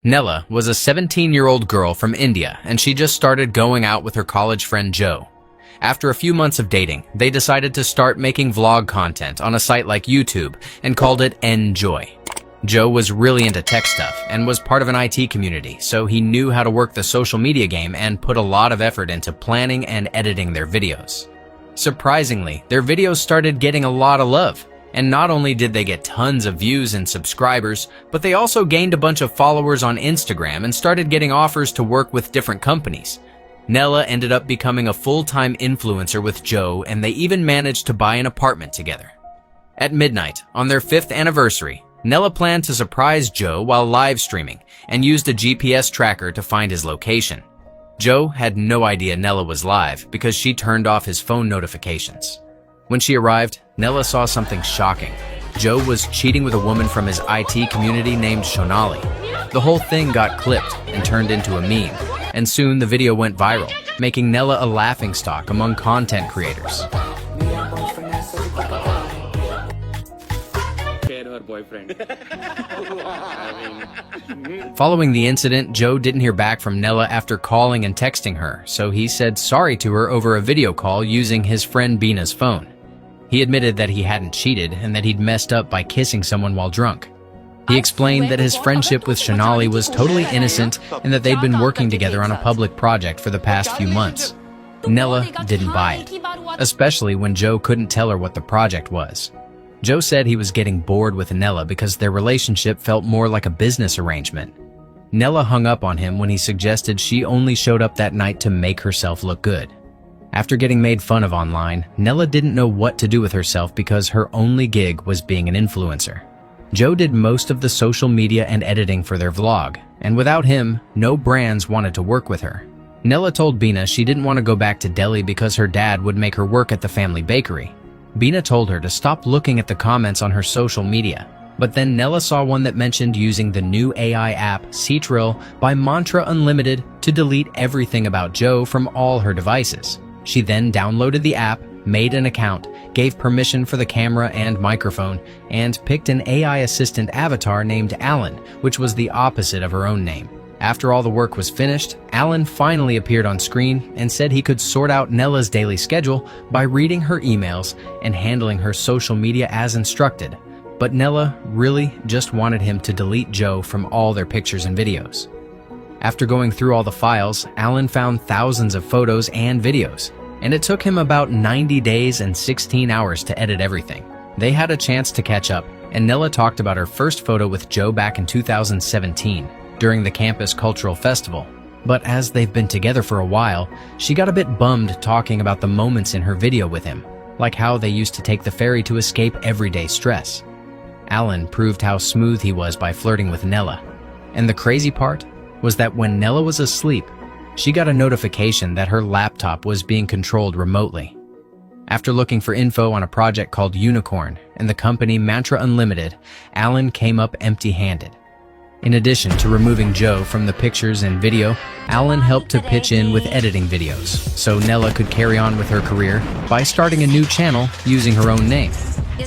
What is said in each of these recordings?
Nella was a 17-year-old girl from India, and she just started going out with her college friend Joe. After a few months of dating, they decided to start making vlog content on a site like YouTube and called it Enjoy. Joe was really into tech stuff and was part of an IT community, so he knew how to work the social media game and put a lot of effort into planning and editing their videos. Surprisingly, their videos started getting a lot of love. And not only did they get tons of views and subscribers, but they also gained a bunch of followers on Instagram and started getting offers to work with different companies. Nella ended up becoming a full-time influencer with Joe, and they even managed to buy an apartment together. At midnight, on their 5th anniversary, Nella planned to surprise Joe while live streaming and used a GPS tracker to find his location. Joe had no idea Nella was live because she turned off his phone notifications. When she arrived, Nella saw something shocking. Joe was cheating with a woman from his IT community named Shonali. The whole thing got clipped and turned into a meme, and soon the video went viral, making Nella a laughingstock among content creators. Her boyfriend. Following the incident, Joe didn't hear back from Nella after calling and texting her, so he said sorry to her over a video call using his friend Bina's phone. He admitted that he hadn't cheated and that he'd messed up by kissing someone while drunk. He explained that his friendship with Shonali was totally innocent and that they'd been working together on a public project for the past few months. Nella didn't buy it, especially when Joe couldn't tell her what the project was. Joe said he was getting bored with Nella because their relationship felt more like a business arrangement. Nella hung up on him when he suggested she only showed up that night to make herself look good. After getting made fun of online, Nella didn't know what to do with herself because her only gig was being an influencer. Joe did most of the social media and editing for their vlog, and without him, no brands wanted to work with her. Nella told Bina she didn't want to go back to Delhi because her dad would make her work at the family bakery. Bina told her to stop looking at the comments on her social media, but then Nella saw one that mentioned using the new AI app Cetril by Mantra Unlimited to delete everything about Joe from all her devices. She then downloaded the app, made an account, gave permission for the camera and microphone, and picked an AI assistant avatar named Alan, which was the opposite of her own name. After all the work was finished, Alan finally appeared on screen and said he could sort out Nella's daily schedule by reading her emails and handling her social media as instructed. But Nella really just wanted him to delete Joe from all their pictures and videos. After going through all the files, Alan found thousands of photos and videos, and it took him about 90 days and 16 hours to edit everything. They had a chance to catch up, and Nella talked about her first photo with Joe back in 2017 during the campus cultural festival. But as they've been together for a while, she got a bit bummed talking about the moments in her video with him, like how they used to take the ferry to escape everyday stress. Alan proved how smooth he was by flirting with Nella. And the crazy part was that when Nella was asleep, she got a notification that her laptop was being controlled remotely. After looking for info on a project called Unicorn and the company Mantra Unlimited, Alan came up empty-handed. In addition to removing Joe from the pictures and video, Alan helped to pitch in with editing videos, so Nella could carry on with her career by starting a new channel using her own name.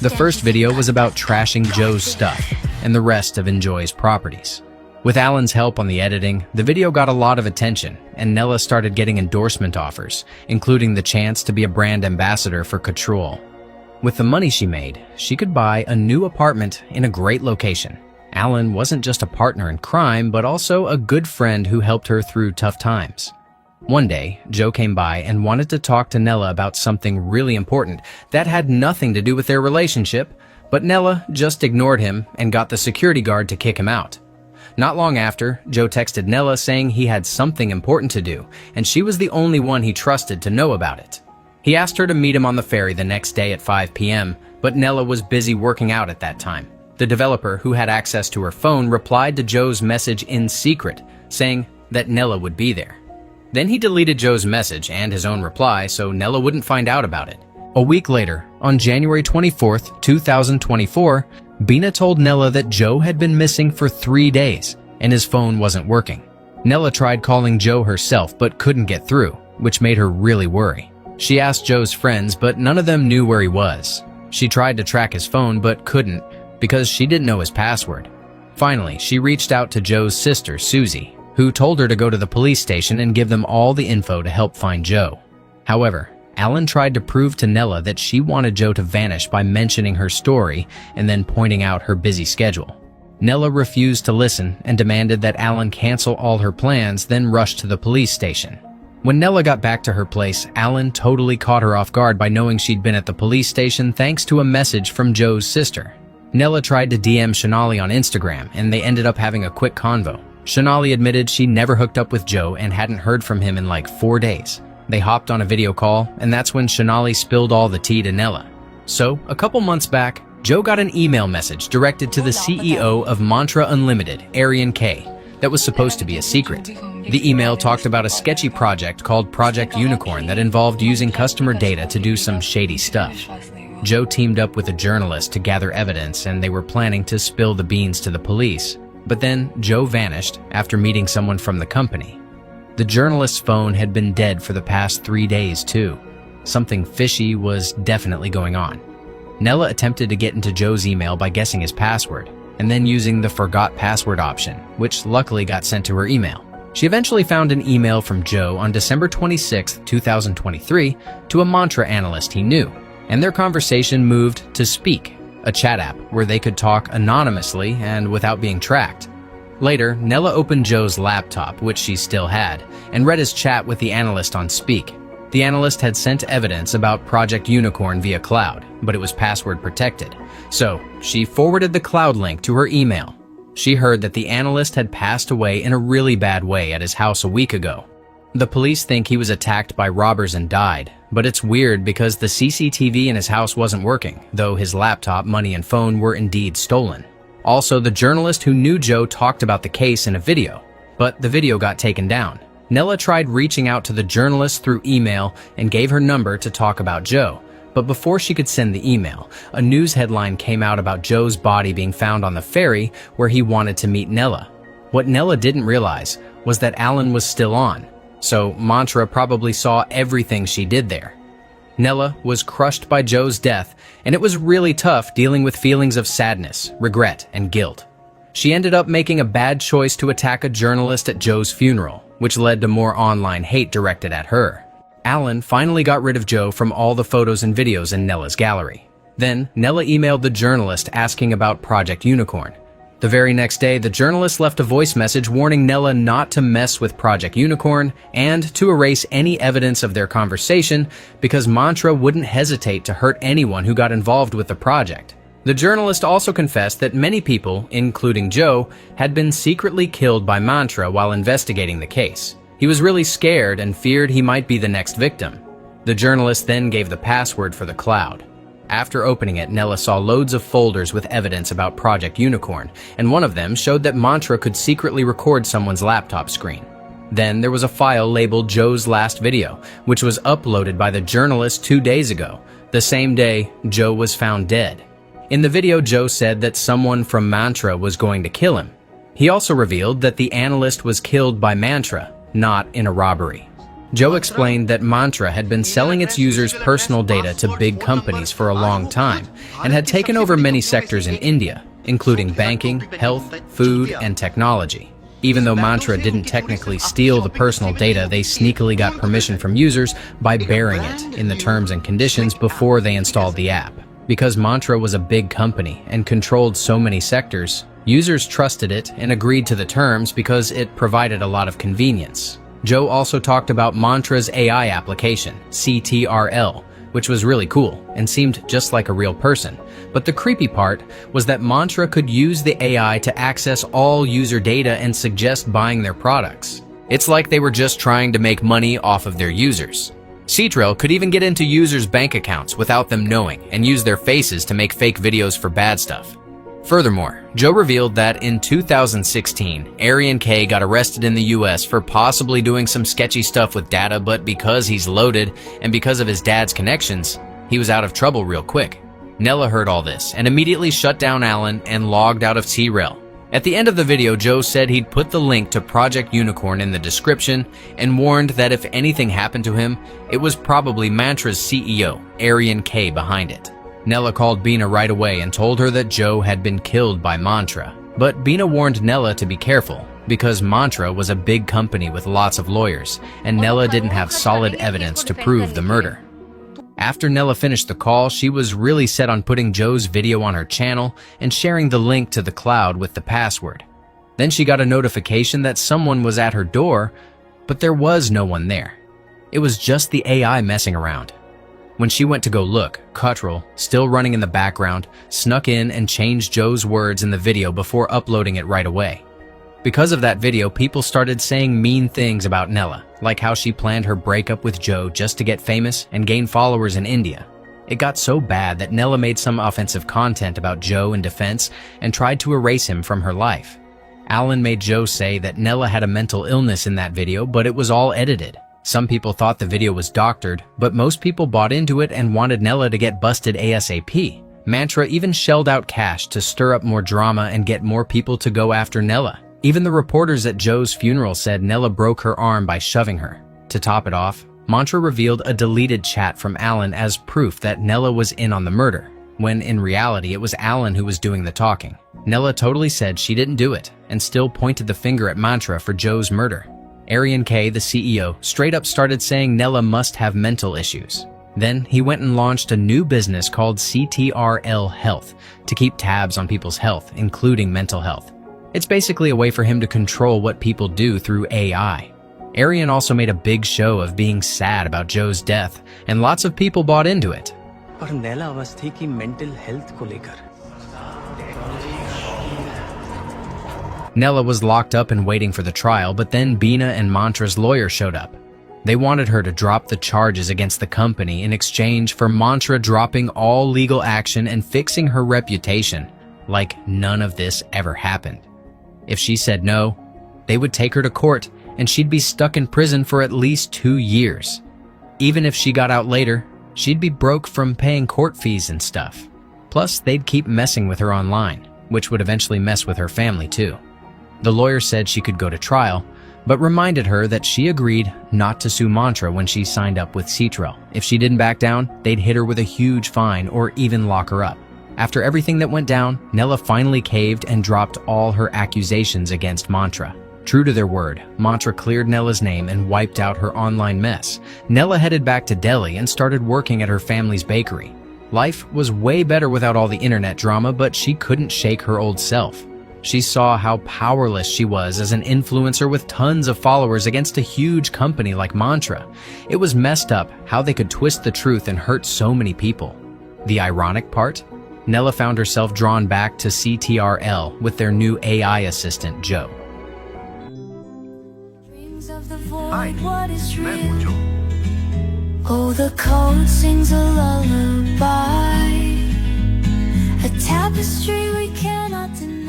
The first video was about trashing Joe's stuff and the rest of Enjoy's properties. With Alan's help on the editing, the video got a lot of attention, and Nella started getting endorsement offers, including the chance to be a brand ambassador for Catrol. With the money she made, she could buy a new apartment in a great location. Alan wasn't just a partner in crime, but also a good friend who helped her through tough times. One day, Joe came by and wanted to talk to Nella about something really important that had nothing to do with their relationship, but Nella just ignored him and got the security guard to kick him out. Not long after, Joe texted Nella saying he had something important to do, and she was the only one he trusted to know about it. He asked her to meet him on the ferry the next day at 5 p.m., but Nella was busy working out at that time. The developer, who had access to her phone, replied to Joe's message in secret, saying that Nella would be there. Then he deleted Joe's message and his own reply so Nella wouldn't find out about it. A week later, on January 24th, 2024, Bina told Nella that Joe had been missing for 3 days and his phone wasn't working. Nella tried calling Joe herself but couldn't get through, which made her really worry. She asked Joe's friends, but none of them knew where he was. She tried to track his phone but couldn't because she didn't know his password. Finally, she reached out to Joe's sister, Susie, who told her to go to the police station and give them all the info to help find Joe. However, Alan tried to prove to Nella that she wanted Joe to vanish by mentioning her story and then pointing out her busy schedule. Nella refused to listen and demanded that Alan cancel all her plans, then rushed to the police station. When Nella got back to her place, Alan totally caught her off guard by knowing she'd been at the police station thanks to a message from Joe's sister. Nella tried to DM Shonali on Instagram, and they ended up having a quick convo. Shonali admitted she never hooked up with Joe and hadn't heard from him in like 4 days. They hopped on a video call, and that's when Shonali spilled all the tea to Nella. So, a couple months back, Joe got an email message directed to the CEO of Mantra Unlimited, Arian K, that was supposed to be a secret. The email talked about a sketchy project called Project Unicorn that involved using customer data to do some shady stuff. Joe teamed up with a journalist to gather evidence, and they were planning to spill the beans to the police. But then Joe vanished after meeting someone from the company. The journalist's phone had been dead for the past 3 days too. Something fishy was definitely going on. Nella attempted to get into Joe's email by guessing his password, and then using the forgot password option, which luckily got sent to her email. She eventually found an email from Joe on December 26, 2023, to a Mantra analyst he knew, and their conversation moved to Speak, a chat app where they could talk anonymously and without being tracked. Later, Nella opened Joe's laptop, which she still had, and read his chat with the analyst on Speak. The analyst had sent evidence about Project Unicorn via cloud, but it was password protected. So, she forwarded the cloud link to her email. She heard that the analyst had passed away in a really bad way at his house a week ago. The police think he was attacked by robbers and died, but it's weird because the CCTV in his house wasn't working, though his laptop, money, and phone were indeed stolen. Also, the journalist who knew Joe talked about the case in a video, but the video got taken down. Nella tried reaching out to the journalist through email and gave her number to talk about Joe, but before she could send the email, a news headline came out about Joe's body being found on the ferry where he wanted to meet Nella. What Nella didn't realize was that Alan was still on, so Mantra probably saw everything she did there. Nella was crushed by Joe's death, and it was really tough dealing with feelings of sadness, regret, and guilt. She ended up making a bad choice to attack a journalist at Joe's funeral, which led to more online hate directed at her. Alan finally got rid of Joe from all the photos and videos in Nella's gallery. Then, Nella emailed the journalist asking about Project Unicorn. The very next day, the journalist left a voice message warning Nella not to mess with Project Unicorn and to erase any evidence of their conversation because Mantra wouldn't hesitate to hurt anyone who got involved with the project. The journalist also confessed that many people, including Joe, had been secretly killed by Mantra while investigating the case. He was really scared and feared he might be the next victim. The journalist then gave the password for the cloud. After opening it, Nella saw loads of folders with evidence about Project Unicorn, and one of them showed that Mantra could secretly record someone's laptop screen. Then there was a file labeled Joe's last video, which was uploaded by the journalist 2 days ago, the same day Joe was found dead. In the video, Joe said that someone from Mantra was going to kill him. He also revealed that the analyst was killed by Mantra, not in a robbery. Joe explained that Mantra had been selling its users' personal data to big companies for a long time and had taken over many sectors in India, including banking, health, food, and technology. Even though Mantra didn't technically steal the personal data, they sneakily got permission from users by burying it in the terms and conditions before they installed the app. Because Mantra was a big company and controlled so many sectors, users trusted it and agreed to the terms because it provided a lot of convenience. Joe also talked about Mantra's AI application, CTRL, which was really cool and seemed just like a real person. But the creepy part was that Mantra could use the AI to access all user data and suggest buying their products. It's like they were just trying to make money off of their users. CTRL could even get into users' bank accounts without them knowing and use their faces to make fake videos for bad stuff. Furthermore, Joe revealed that in 2016, Arian K got arrested in the US for possibly doing some sketchy stuff with data, but because he's loaded and because of his dad's connections, he was out of trouble real quick. Nella heard all this and immediately shut down Alan and logged out of TRL. At the end of the video, Joe said he'd put the link to Project Unicorn in the description and warned that if anything happened to him, it was probably Mantra's CEO, Arian K, behind it. Nella called Bina right away and told her that Joe had been killed by Mantra. But Bina warned Nella to be careful, because Mantra was a big company with lots of lawyers, and Nella didn't have solid evidence to prove the murder. After Nella finished the call, she was really set on putting Joe's video on her channel and sharing the link to the cloud with the password. Then she got a notification that someone was at her door, but there was no one there. It was just the AI messing around. When she went to go look, Cottrell, still running in the background, snuck in and changed Joe's words in the video before uploading it right away. Because of that video, people started saying mean things about Nella, like how she planned her breakup with Joe just to get famous and gain followers in India. It got so bad that Nella made some offensive content about Joe in defense and tried to erase him from her life. Alan made Joe say that Nella had a mental illness in that video, but it was all edited. Some people thought the video was doctored, but most people bought into it and wanted Nella to get busted ASAP. Mantra even shelled out cash to stir up more drama and get more people to go after Nella. Even the reporters at Joe's funeral said Nella broke her arm by shoving her. To top it off, Mantra revealed a deleted chat from Alan as proof that Nella was in on the murder, when in reality it was Alan who was doing the talking. Nella totally said she didn't do it and still pointed the finger at Mantra for Joe's murder. Arian K, the CEO, straight up started saying Nella must have mental issues. Then he went and launched a new business called CTRL Health to keep tabs on people's health, including mental health. It's basically a way for him to control what people do through AI. Arian also made a big show of being sad about Joe's death, and lots of people bought into it. पर नैला अवस्थी की mental health को लेकर Nella was locked up and waiting for the trial, but then Bina and Mantra's lawyer showed up. They wanted her to drop the charges against the company in exchange for Mantra dropping all legal action and fixing her reputation, like none of this ever happened. If she said no, they would take her to court and she'd be stuck in prison for at least 2 years. Even if she got out later, she'd be broke from paying court fees and stuff. Plus, they'd keep messing with her online, which would eventually mess with her family too. The lawyer said she could go to trial, but reminded her that she agreed not to sue Mantra when she signed up with CTRL. If she didn't back down, they'd hit her with a huge fine or even lock her up. After everything that went down, Nella finally caved and dropped all her accusations against Mantra. True to their word, Mantra cleared Nella's name and wiped out her online mess. Nella headed back to Delhi and started working at her family's bakery. Life was way better without all the internet drama, but she couldn't shake her old self. She saw how powerless she was as an influencer with tons of followers against a huge company like Mantra. It was messed up how they could twist the truth and hurt so many people. The ironic part? Nella found herself drawn back to CTRL with their new AI assistant, Joe. Hi, मैं पूछो. Oh, the cold sings a lullaby, a tapestry we cannot deny.